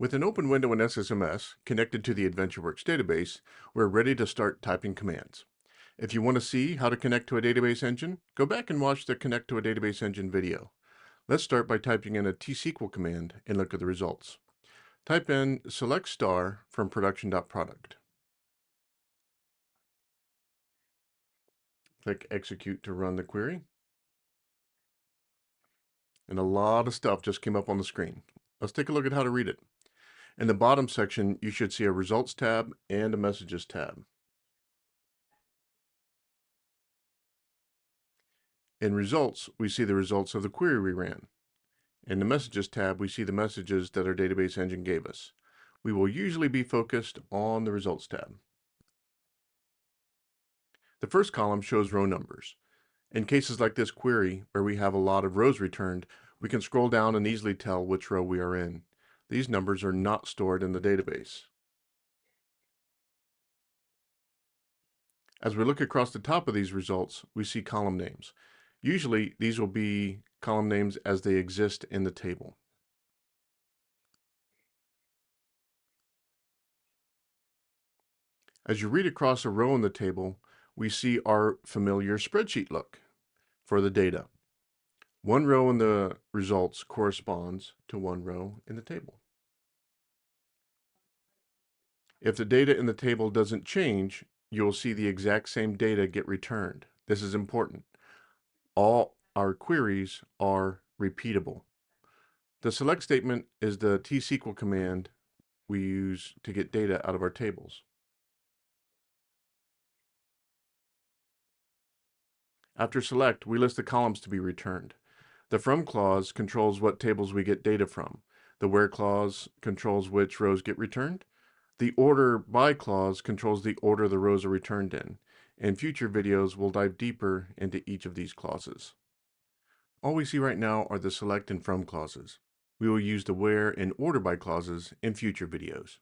With an open window in SSMS connected to the AdventureWorks database, we're ready to start typing commands. If you want to see how to connect to a database engine, go back and watch the Connect to a Database Engine video. Let's start by typing in a tsql command and look at the results. Type in select star from production.product. Click execute to run the query. And a lot of stuff just came up on the screen. Let's take a look at how to read it. In the bottom section, you should see a Results tab and a Messages tab. In Results, we see the results of the query we ran. In the Messages tab, we see the messages that our database engine gave us. We will usually be focused on the Results tab. The first column shows row numbers. In cases like this query, where we have a lot of rows returned, we can scroll down and easily tell which row we are in. These numbers are not stored in the database. As we look across the top of these results, we see column names. Usually, these will be column names as they exist in the table. As you read across a row in the table, we see our familiar spreadsheet look for the data. One row in the results corresponds to one row in the table. If the data in the table doesn't change, you'll see the exact same data get returned. This is important. All our queries are repeatable. The select statement is the tsql command we use to get data out of our tables. After select, we list the columns to be returned. The from clause controls what tables we get data from. The where clause controls which rows get returned. The order by clause controls the order the rows are returned in. In future videos, we'll dive deeper into each of these clauses. All we see right now are the select and from clauses. We will use the where and order by clauses in future videos.